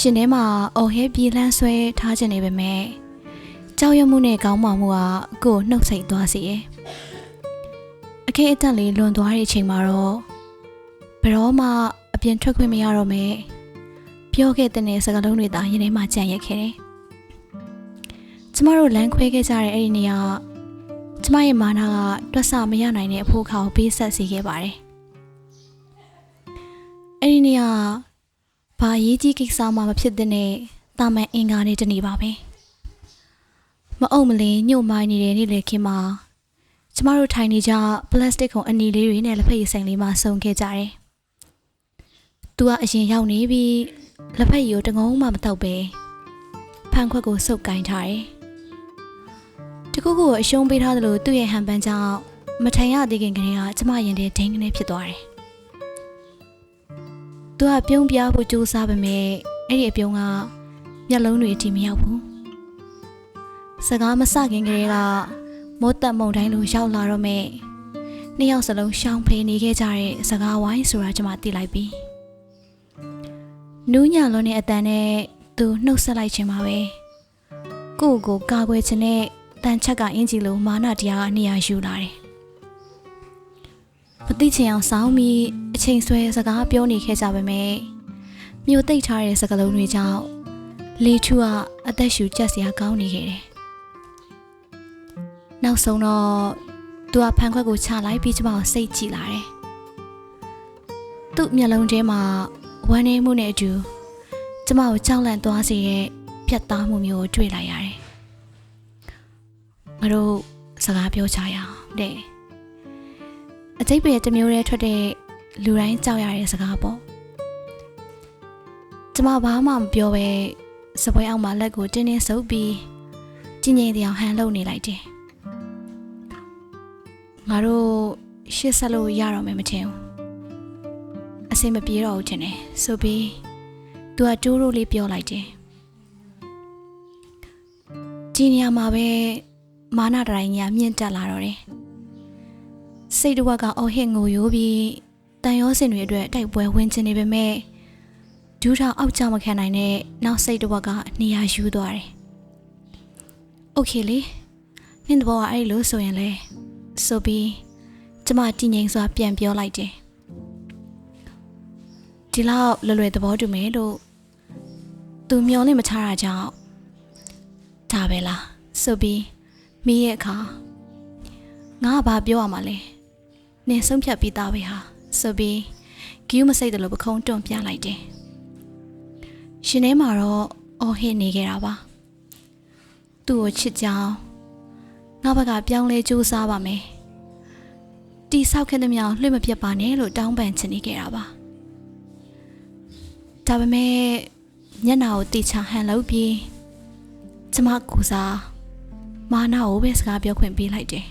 ရှင်ထဲမှာအော်ဟဲပြေးလန်းဆွဲထားခြင်းနေပေမဲ့ကြောက်ရွံ့မှုနဲ့ကောင်းမှမှုကကိုယ်နှုတ်ဆက်သွားစေရဲ့အခက်အတန့်လေးလွန်သွားတဲ့အချိန်မှာတော့ဘယ်တော့မှအပြင်ထွက်ခွင့်မရတော့မဲပြောခဲ့တဲ့စကားလုံးတွေသာရင်ထဲမှာကြံ့ရက်ခဲ့တယ်ကျမတို့လမ်းခွဲခဲ့ကြတဲ့အဲ့ဒီနေရာကျမရဲ့မာနာကတွက်ဆမရနိုင်တဲ့အဖို့ခါကိုပေးဆက်စီခဲ့ပါတယ်အဲ့ဒီနေရာဘာရေးကြီးကိစ္စမှမဖြစ်တဲ့တာမန်အင်္ဂါနဲ့တနေပါပဲမအုပ်မလင်းညှို့မိုင်းနေတဲ့နေ့လေခင်မှာကျမတို့ထိုင်နေကြပလတ်စတစ်ခုံအနီလေးတွေနဲ့လက်ဖက်ရည်ဆိုင်လေးမှာစုံခဲ့ကြတယ်သူကအရင်ရောက်နေပြီးလက်ဖက်ရည်ကိုတငုံမှမတော့ပဲဖန်ခွက်ကိုစုပ်ကင်ထားတယ်တခုခုကိုအရှုံးပေးထားသလိုသူ့ရဲ့ဟန်ပန်းကြောင့်မထိုင်ရသေးခင်ကလေးကကျမရင်ထဲဒိန်းကနေဖြစ်သွားတယ်သူကပြုံးပြဖို့ကြိုးစားပေမဲ့အဲ့ဒီအပြုံးကမျက်လုံးတွေအထိမရောက်ဘူးစကားမစခင်ကလေးကမိုးတက်မုန်တိုင်းလိုရောက်လာတော့မဲ့နှစ်ယောက်စလုံးရှောင်းဖေးနေခဲ့ကြတဲ့စကားဝိုင်းဆိုတာကျမသိလိုက်ပြီနူးညံ့လွန်းတဲ့အတန်နဲ့သူနှုတ်ဆက်လိုက်ခြင်းပါပဲကိုယ့်ကိုကာကွယ်ခြင်းနဲ့တန်ချက်ကအင်ဂျီလိုမာနတရားကနေရာယူလာတယ်မသိချင်အောင်စောင်းပြီးအချိန်ဆွဲစကားပြောနေခဲ့ကြပါမယ်မြို့သိပ်ထားတဲ့စကားလုံးတွေကြောင့်လေထူကအသက်ရှူကျက်စရာကောင်းနေခဲ့တယ်နောက်ဆုံးတော့သူကဖန်ခွက်ကိုချလိုက်ပြီးကျမကိုစိတ်ကြည့်လာတယ်သူ့မျက်လုံးထဲမှာဝမ်းနည်းမှုနဲ့အတူကျမကိုကြောက်လန့်သွားစေတဲ့ဖြတ်သားမှုမျိုးကိုတွေ့လိုက်ရတယ်ငါတို့စကားပြောချရအောင်တဲ့အကျိတ်ပဲတစ်မျိုးတည်းထွက်တဲ့လူတိုင်းကြောက်ရတဲ့စကားပေါ့ကျမဘာမှမပြောပဲစပွဲအောက်မှာလက်ကိုတင်းတင်းဆုပ်ပြီးကြင်ငိမ်တရားဟန်လုပ်နေလိုက်တယ်ငါတို့ရှေ့ဆက်လို့ရတော့မယ်မထင်ဘူးအဆင်မပြေတော့ဘူးထင်တယ်ဆိုပြီးသူကတိုးတိုးလေးပြောလိုက်တယ်ဒီနေရာမှာပဲမာနတိုင်းကြီးမြင့်တက်လာတော့တယ်စိတ်တဝက်ကအော်ဟစ်ငိုယိုးပြီးတန်ရောစင်တွေအတွက်တိုက်ပွဲဝင်ချင်နေပေမဲ့ဒူးထောင်အောက်ကျမခံနိုင်တဲ့နောက်စိတ်တဝက်ကနေရာယူသွားတယ်โอเคလေနင်းတဘောကအဲ့လိုဆိုရင်လေဆိုပြီးကျမတည်ငြိမ်စွာပြန်ပြောလိုက်တယ်ဒီလောက်လွယ်လွယ်သဘောတူမယ်လို့သူမျောနေမချတာကြောင့်ဒါပဲလားဆိုပြီးမိရဲ့အခါငါကဘာပြောရမှာလဲနင်ဆုံးဖြတ်ပြီးသားပဲဟာဆိုပြီးဂီယူမစိတ်တယ်လို့ပခုံးတွန့်ပြလိုက်တယ်ရှင်ထဲမှာတော့အော်ဟစ်နေခဲ့တာပါသူ့ကိုချစ်ကြောင်းငါဘက်ကပြောင်းလဲကြိုးစားပါမယ်တီဆောက်ခဲ့တဲ့မြောင်လွှင့်မပြတ်ပါနဲ့လို့တောင်းပန်ချင်နေခဲ့တာပါဒါပေမဲ့ညနာကိုတီချဟန်လုပ်ပြီးကျမကူစားမာနာကိုပဲစကားပြောခွင့်ပေးလိုက်တယ်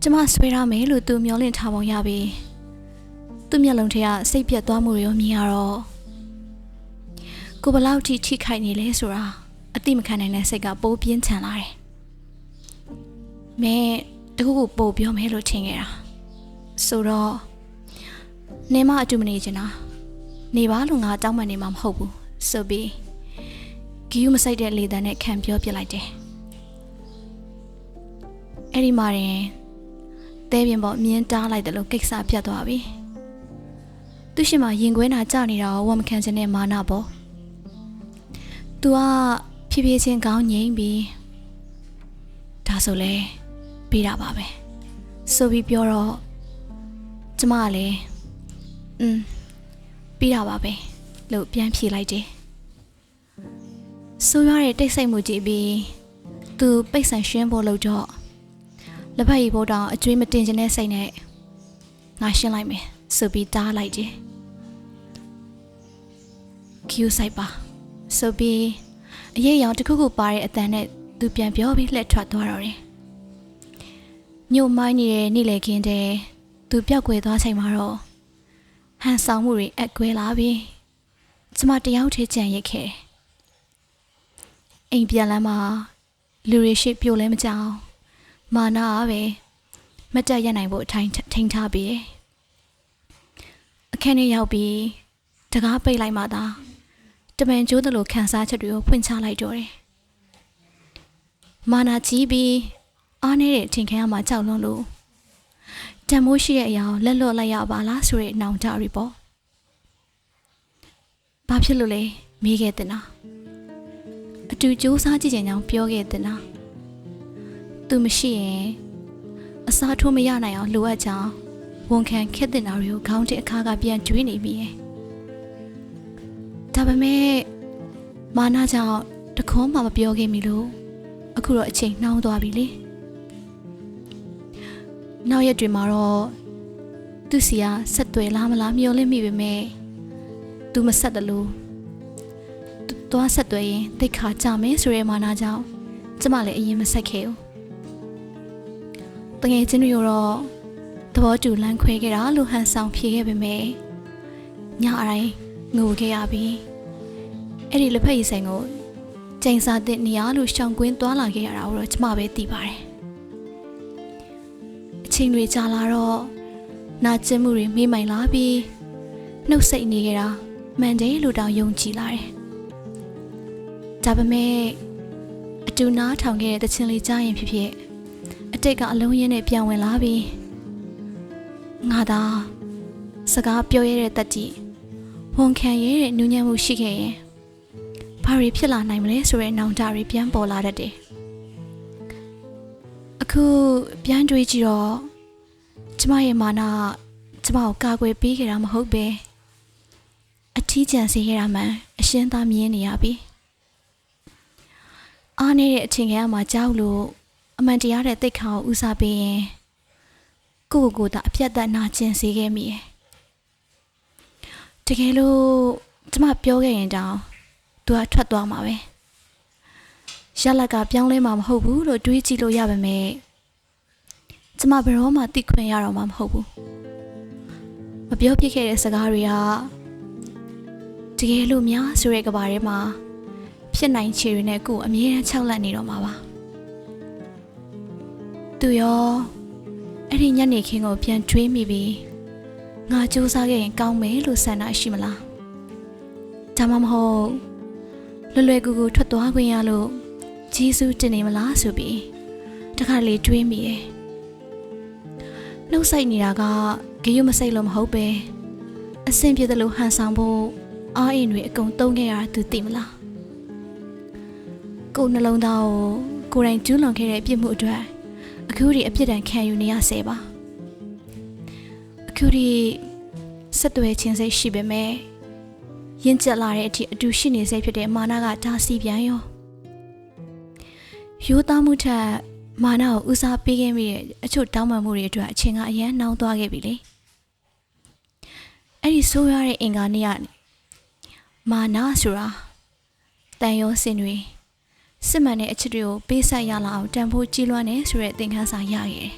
ကျမဆွဲရမယ်လို့သူမျောလင့်ထားပုံရပြီးသူ့မျက်လုံးထဲကစိတ်ပြတ်သွားမှုတွေရောမြင်ရတော့ကိုဘလောက်ထိခိုက်နေလဲဆိုတာအတိမခံနိုင်တဲ့စိတ်ကပိုးပြင်းထန်လာတယ်။မဲတခုခုပို့ပြောမယ်လို့ထင်ခဲ့တာ။ဆိုတော့နေမအတူမနေချင်တာနေပါလို့ငါတောင်းပန်နေမှာမဟုတ်ဘူး။ဆိုပြီးဂီယူမစိတ်တဲ့လေတန်းနဲ့ခံပြောပြလိုက်တယ်။အဲ့ဒီမှာရင်တဲပြင်ပေါ်မြင်းတားလိုက်တယ်လို့ကိစ္စပြတ်သွားပြီ။သူရှိမှရင်ခွဲနာကြနေတာကိုဝမခံချင်တဲ့မာနပေါ့။သူကဖြည်းဖြည်းချင်းကောင်းငိမ့်ပြီးဒါဆိုလဲပြီးတာပါပဲဆိုပြီးပြောတော့ကျမကလည်းပြီးတာပါပဲလို့ပြန်ဖြေလိုက်တယ်ဆိုရတဲ့တိတ်ဆိတ်မှုကြည့်ပြီးသူပိတ်ဆန်ရှင်းဖို့လုပ်တော့လက်ဖက်ရည်ဖို့တောင်အကျွေးမတင်ချင်တဲ့စိတ်နဲ့ငါရှင်းလိုက်မယ်ဆိုပြီးတားလိုက်တယ်ကျူဆိုင်ပါဆိုပြီးအရေးရောင်တစ်ခုခုပါတဲ့အတန်နဲ့သူပြန်ပြောပြီးလှည့်ထွက်သွားတော့တယ်ညို့မိုင်းနေတဲ့နေ့လေခင်းတဲ့သူပြောက်ကွယ်သွားချိန်မှာတော့ဟန်ဆောင်မှုတွေအကွဲလာပြီးကျမတယောက်တည်းကြံရစ်ခဲ့အိမ်ပြန်လမ်းမှာလူတွေရှိပြိုလဲမကြောက်မာနာကပဲမတက်ရနိုင်ဖို့ထိန်ထားပြီးအခန်းထဲရောက်ပြီး တကားပိတ်လိုက်မှသာတမန်ကျိုးတို့လိုခန်းစားချက်တွေကိုဖွင့်ချလိုက်တော့တယ်မာနာကြီးပြီးအားနေတဲ့အချိန်ခန်းမှာကြောက်လွန်းလို့တန်မိုးရှိတဲ့အရာကိုလက်လွတ်လိုက်ရပါလားဆိုတဲ့နှောင်ကြရီပေါ့ဘာဖြစ်လို့လဲမေးခဲ့တဲ့နာအတူစူးစမ်းကြည့်ကြအောင်ပြောခဲ့တဲ့နာသူမရှိရင်အစားထိုးမရနိုင်အောင်လိုအပ်ကြောင်းဝန်ခံခဲ့တဲ့နာတွေကိုခေါင်းတဲ့အခါကပြန်ကျွေးနေပြီဒါပေမဲ့မာနာကြောင့်တခွန်းမှမပြောခဲ့မိလို့အခုတော့အချိန်နှောင်းသွားပြီလေနောက်ရက်တွေမှာတော့သူစီကဆက်သွယ်လားမလားမျောလင့်မိပေမဲ့သူမဆက်တယ်လို့သွားဆက်သွယ်ရင်တိတ်ခါကြမယ်ဆိုရဲမာနာကြောင့်ကျမလည်းအရင်မဆက်ခဲ့ဘူးတကယ်ချင်းတို့တော့သဘောတူလမ်းခွဲခဲ့တာလို့ဟန်ဆောင်ဖြေခဲ့ပေမဲ့ညအတိုင်းငိုခဲ့ရပြီအဲ့ဒီလက်ဖက်ရည်ဆိုင်ကိုကျင်းစားတဲ့နေရာလို့ရှောင်ကွင်းသွားလာခဲ့ရတာတော့ကျမပဲသိပါတယ်အချိန်တွေကြာလာတော့နာကျင်မှုတွေမေးမိုင်လာပြီးနှုတ်ဆက်နေကြတာမှန်တယ်လို့တောင်ယုံကြည်လာတယ်ဒါပေမဲ့အတူနားထောင်ခဲ့တဲ့တချင်လေးကြားရင်ဖြစ်ဖြစ်အတိတ်ကအလုံးရင်းနဲ့ပြန်ဝင်လာပြီးငါသာစကားပြောရတဲ့တတိဝန်ခံရတဲ့နူးညံ့မှုရှိခဲ့ရင်ဘာတွေဖြစ်လာနိုင်မလဲဆိုတဲ့နောင်တတွေပြန်ပေါ်လာတတ်တယ်အခုပြန်တွေးကြည့်တော့ကျမရဲ့မာနကျမကိုကာကွယ်ပေးခဲ့တာမဟုတ်ပဲအထီးကျန်စေခဲ့တာမှန်အရှင်းသားမြင်နေရပြီအားနေတဲ့အချိန်ကမှကြောက်လို့အမှန်တရားတဲ့သိက္ခာကိုဦးစားပေးရင်ကိုယ့်ကိုယ်သာအပြတ်သက်နာကျင်စေခဲ့မိတယ်တကယ်လို့ကျမပြောခဲ့ရင်တောင်သူကထွက်သွားမှာပဲရလက်ကပြောင်းလဲမှာမဟုတ်ဘူးလို့တွေးကြည့်လို့ရပါမယ်ကျမဘယ်တော့မှသိခွင့်ရတော့မှာမဟုတ်ဘူးမပြောပြခဲ့တဲ့စကားတွေကတကယ်လို့များဆိုတဲ့ကဘာထဲမှာဖြစ်နိုင်ချေတွေနဲ့ကိုယ်အမြဲတမ်းခြောက်လန့်နေတော့မှာပါသူရောအဲ့ဒီညနေခင်းကိုပြန်တွေးမိပြီးငါစူးစမ်းခဲ့ရင်ကောင်းမယ်လို့ဆန္ဒရှိမလားဒါမှမဟုတ်လွယ်ကူကူထွက်သွားခွင့်ရလို့ဂျေဇုတင်နေမလားဆိုပြီးတခါလေတွေးမိတယ်နှုတ်ဆက်နေတာကဂရုမစိတ်လို့မဟုတ်ပဲအဆင်ပြေတယ်လို့ဟန်ဆောင်ဖို့အားအင်တွေအကုန်သုံးခဲ့ရတာသူသိမလားကိုယ်နှလုံးသားကိုယ်တိုင်ကျူးလွန်ခဲ့တဲ့ပြစ်မှုအတွက်အခုဒီအပြစ်ဒဏ်ခံယူနေရဆဲပါအခုဒီဆက်သွယ်ခြင်းစိတ်ရှိပေမဲ့ရင်ကျက်လာတဲ့အထိအတူရှိနေစေဖြစ်တဲ့မာနကဒါစီပြန်ရောရိုးသားမှုထက်မာနကိုဦးစားပေးခဲ့မိတဲ့အချို့တောင်းပန်မှုတွေအတွက်အချိန်ကအရန်နှောင်းသွားခဲ့ပြီလေအဲ့ဒီဆိုးရတဲ့အင်္ဂါနေ့ကမာနဆိုတာတန်ရောစင်တွေစစ်မှန်တဲ့အချစ်တွေကိုပေးဆက်ရလာအောင်တန်ဖိုးကြီးလွှမ်းနေဆိုတဲ့သင်ခန်းစာရခဲ့တယ်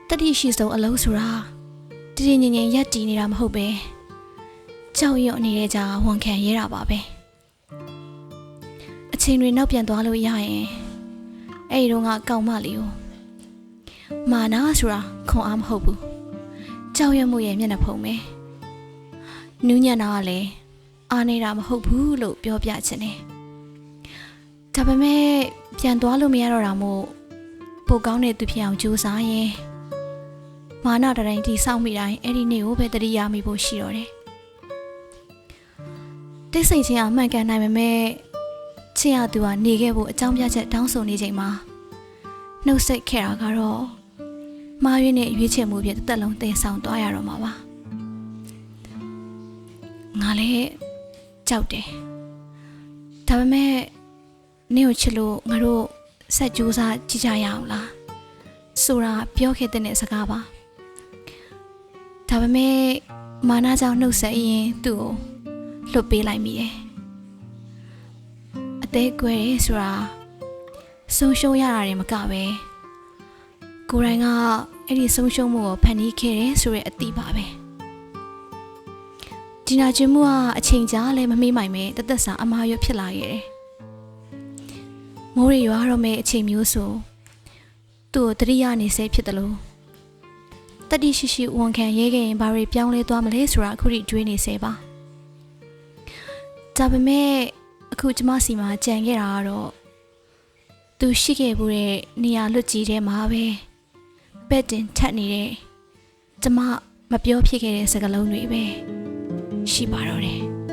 တတိရှိဆုံးအလုံးဆိုတာတည်ငြိမ်ငြိမ်ရက်တည်နေတာမဟုတ်ပဲကြောက်ရွံ့နေတဲ့ကြာဝန်ခံရဲတာပါပဲအချိန်တွေနောက်ပြန်သွားလို့ရရင်အဲ့ဒီတော့ကကောင်းမလေးကိုမာနာဆိုတာခွန်အားမဟုတ်ဘူးကြောက်ရွံ့မှုရဲ့မျက်နှာဖုံးပဲနူးညံ့တာကလည်းအားနေတာမဟုတ်ဘူးလို့ပြောပြချင်တယ်ဒါပေမဲ့ပြန်သွားလို့မရတော့တာမို့ပိုကောင်းတဲ့သူဖြစ်အောင်ကြိုးစားရင်မာနတိုင်းတိစောင့်မိတိုင်းအဲ့ဒီနေ့ကိုပဲတတိယမိဖို့ရှိတော့တယ်တိတ်ဆိတ်ခြင်းအမှန်ကန်နိုင်ပေမဲ့ချစ်ရသူကနေခဲ့ဖို့အကြောင်းပြချက်တောင်းဆိုနေချိန်မှာနှုတ်ဆက်ခဲ့တာကတော့မှားယွင်းတဲ့ရွေးချယ်မှုဖြစ်တစ်သက်လုံးတင်ဆောင်သွားရတော့မှာပါငါလည်းကြောက်တယ်ဒါပေမဲ့နင့်ကိုချစ်လို့ငါတို့ဆက်ကြိုးစားကြည့်ကြရအောင်လားဆိုတာပြောခဲ့တဲ့စကားပါဒါပေမဲ့မာနကြောင့်နှုတ်ဆက်ရင်သူ့ကိုလွတ်ပေးလိုက်မိတယ်အသေးကွယ်တယ်ဆိုတာဆုံးရှုံးရတာတွေမကပဲကိုယ်တိုင်ကအဲ့ဒီဆုံးရှုံးမှုကိုဖန်တီးခဲ့တယ်ဆိုတဲ့အသိပါပဲဒီနာကျင်မှုကအချိန်ကြာလည်းမမေ့မိုင်ပဲတသက်စာအမှားရွက်ဖြစ်လာခဲ့တယ်မိုးရရွာတော့မဲ့အချိန်မျိုးဆိုသူ့ကိုတတိယနေစေဖြစ်တယ်လို့တ တိရှိရှိဝန်ခံရဲခဲ့ရင်ဘာတွေပြောင်းလဲသွားမလဲဆိုတာအခုထိတွေးနေစေပါဒါပေမဲ့အခုကျမစီမှာကြံခဲ့တာကတော့သူရှိခဲ့မှုတဲ့နေရာလွတ်ကြီးထဲမှာပဲပဲ့တင်ထက်နေတဲ့ကျမမပြောဖြစ်ခဲ့တဲ့စကားလုံးတွေပဲရှိပါတော့တယ်